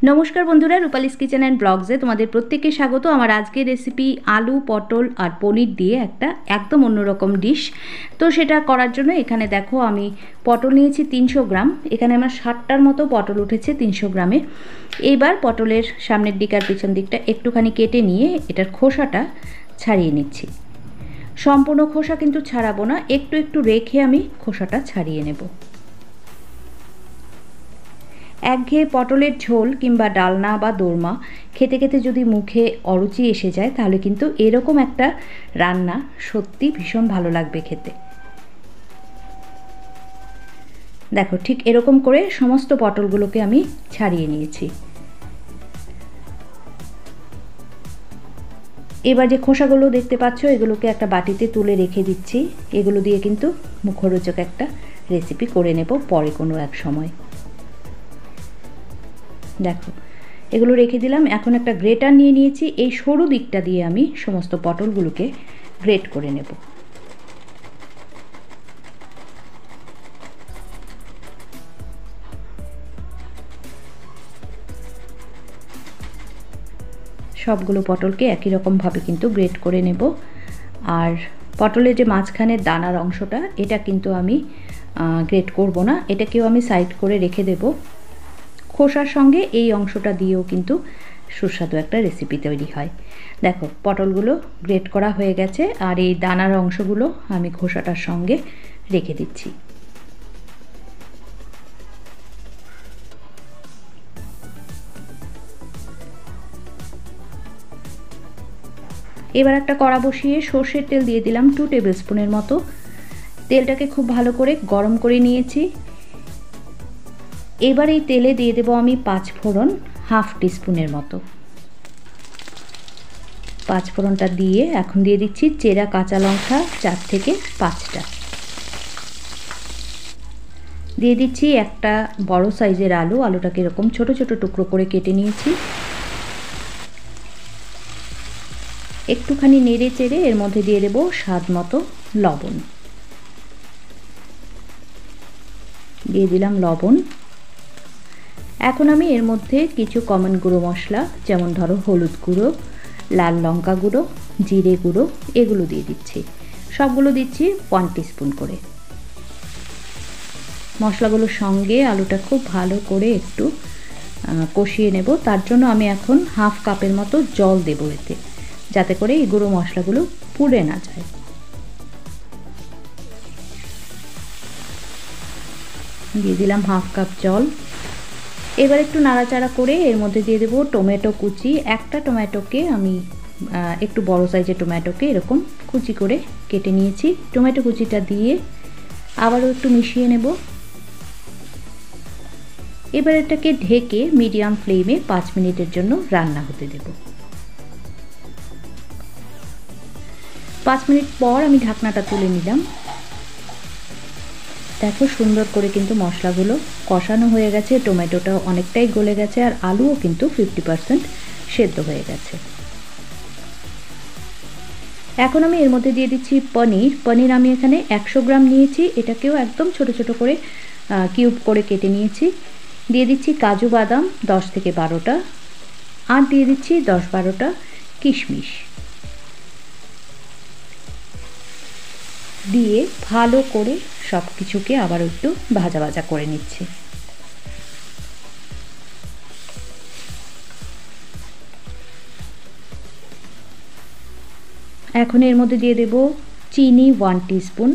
नमस्कार बंधुरा रूपालिस kitchen and ब्लग्से तुम्हादेर प्रत्येकके स्वागत। आमार आजकेर रेसिपि आलू पटल और पनीर दिए एकटा एकदम अन्यरकम डिश। तो सेटा करार जोन्नो एखाने देखो आमी पटल नियेछि 300 ग्राम। एखाने आमार 60टार मतो पटल उठेছে 300 ग्रामे। एबार पटलेर सामनेर दिक आर पेछन दिकटा एकटुखानि केटे निये एटार खोसाटा छाड़िये निচ্ছি। सम्पूर्ण खोसा किन्तु छाड़ाबो ना, एकटु एकटु रेखे आमी खोसाटा छाड़िये नेब। एकघेये पटलेर झोल किंबा डालना बा दोरमा खेते खेते यदि मुखे अरुचि एसे जाए ताहले किन्तु एरकम एकटा रान्ना सत्यि भीषण भालो लागबे खेते। देखो ठीक एरकम करे समस्त पटलगुलोके आमी छाड़िये निয়েছি। एबार जे खोसागुलो देखते पाচ্ছ एगुलोके एकटा बाटिते तुले रेखे दिচ্ছি। एगुलो दिए किन्तु मुखरोचक एकटा रेसिपि करे नेब परे कोनो एक समय। देखो एगुलो रेखे दिलाम। एखन एकटा ग्रेटार निये निয়েছি। এই সরু দিকটা দিয়ে আমি সমস্ত পটলগুলোকে গ্রেট করে নেব। সবগুলো পটলকে একই রকম ভাবে কিন্তু গ্রেট করে নেব। আর পটলের যে মাঝখানের দানার অংশটা এটা কিন্তু আমি গ্রেট করব না, এটাকেও আমি সাইড করে রেখে দেব। খোসার সঙ্গে এই অংশটা দিয়েও কিন্তু সুস্বাদু একটা রেসিপি তৈরি হয়। দেখো পটলগুলো গ্রেট করা হয়ে গেছে আর এই দানার অংশগুলো আমি খোসাটার সঙ্গে রেখে দিচ্ছি। এবার একটা কড়া বসিয়ে সরষের তেল দিয়ে দিলাম 2 টেবিল স্পুনের মতো। তেলটাকে খুব ভালো করে গরম করে নিয়েছি। এবার এই তেলে দিয়ে দেব আমি 5 ফোড়ন হাফ টিস্পুনের মতো। 5 ফোড়নটা দিয়ে এখন দিয়ে দিচ্ছি চেরা কাঁচা লঙ্কা 4 থেকে 5টা। দিয়ে দিচ্ছি একটা বড় সাইজের আলু। আলুটাকে এরকম ছোট ছোট টুকরো করে কেটে নিয়েছি। একটুখানি নেড়ে চেড়ে এর মধ্যে দিয়ে দেব স্বাদ মতো লবণ। দিয়ে দিলাম লবণ। এখন আমি এর মধ্যে কিছু কমন গুঁড়ো মশলা যেমন ধরো হলুদ গুঁড়ো, লাল লঙ্কা গুঁড়ো, জিরে গুঁড়ো এগুলো দিয়ে দিচ্ছি। সবগুলো দিচ্ছি 1 টিস্পুন করে। মশলাগুলোর সঙ্গে আলুটা খুব ভালো করে একটু কষিয়ে নেব। তার জন্য আমি এখন হাফ কাপের মতো জল দেব এতে, যাতে করে এই গুঁড়ো মশলাগুলো পুড়ে না যায়। দিয়ে দিলাম হাফ কাপ জল। এবার একটু নাড়াচাড়া করে এর মধ্যে দিয়ে দেব টমেটো কুচি। একটা টমেটোকে আমি একটু বড় সাইজের টমেটোকে এরকম কুচি করে কেটে নিয়েছি। টমেটো কুচিটা দিয়ে আবারও একটু মিশিয়ে নেব। এবার এটাকে ঢেকে মিডিয়াম ফ্লেমে 5 মিনিটের জন্য রান্না হতে দেব। 5 মিনিট পর আমি ঢাকনাটা তুলে নিলাম। দেখো সুন্দর করে কিন্তু মশলাগুলো কষানো হয়ে গেছে, টমেটোটাও অনেকটাই গলে গেছে আর আলুও কিন্তু 50% সেদ্ধ হয়ে গেছে। এখন আমি এর মধ্যে দিয়ে দিচ্ছি পনির। পনির আমি এখানে 100 গ্রাম নিয়েছি। এটাকেও একদম ছোট ছোট করে কিউব করে কেটে নিয়েছি। দিয়ে দিচ্ছি কাজু বাদাম 10 থেকে 12টা আর দিয়ে দিচ্ছি 10-12টা কিশমিশ। দিয়ে ভালো করে সব কিছুকে আবার একটু ভাজা ভাজা করে নিচ্ছি। এখন এর মধ্যে দিয়ে দেব চিনি 1 টিস্পুন।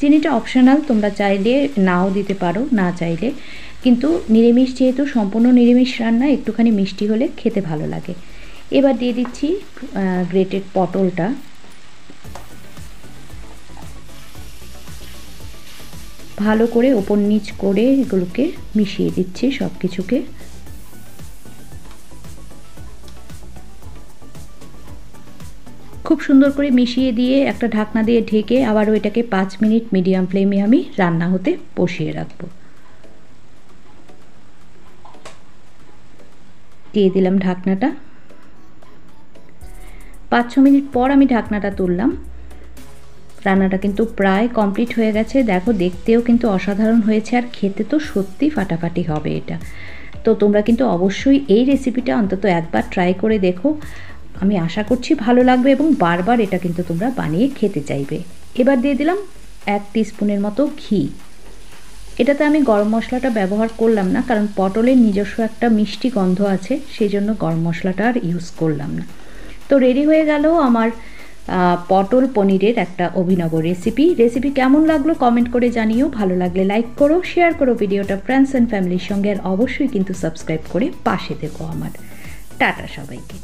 চিনিটা অপশনাল, তোমরা চাইলে নাও দিতে পারো, না চাইলে কিন্তু নিরামিষ যেহেতু সম্পূর্ণ নিরামিষ রান্না একটুখানি মিষ্টি হলে খেতে ভালো লাগে। এবার দিয়ে দিচ্ছি গ্রেটেড পটলটা। ভালো করে ওপর নিচ করে এগুলোকে মিশিয়ে দিচ্ছি সব কিছুকে। খুব সুন্দর করে মিশিয়ে দিয়ে একটা ঢাকনা দিয়ে ঢেকে আবারও এটাকে 5 মিনিট মিডিয়াম ফ্লেমে আমি রান্না হতে বসিয়ে রাখব। দিয়ে দিলাম ঢাকনাটা। 5-6 মিনিট পর আমি ঢাকনাটা তুললাম। রান্নাটা কিন্তু প্রায় কমপ্লিট হয়ে গেছে। দেখো দেখতেও কিন্তু অসাধারণ হয়েছে আর খেতে তো সত্যি ফাটাফাটি হবে এটা। তো তোমরা কিন্তু অবশ্যই এই রেসিপিটা অন্তত একবার ট্রাই করে দেখো। আমি আশা করছি ভালো লাগবে এবং বারবার এটা কিন্তু তোমরা বানিয়ে খেতে চাইবে। এবার দিয়ে দিলাম 1 টিস্পুনের মতো ঘি। এটাতে আমি গরম মশলাটা ব্যবহার করলাম না, কারণ পটলের নিজস্ব একটা মিষ্টি গন্ধ আছে, সেই জন্য গরম মশলাটা আর ইউজ করলাম না। তো রেডি হয়ে গেল আমার পটল পনিরের একটা অভিনব রেসিপি কেমন লাগলো কমেন্ট করে জানিও। ভালো লাগলে লাইক করো, শেয়ার করো ভিডিওটা ফ্রেন্ডস অ্যান্ড ফ্যামিলির সঙ্গে, আর অবশ্যই কিন্তু সাবস্ক্রাইব করে পাশে থেকো আমার। টাটা সবাইকে।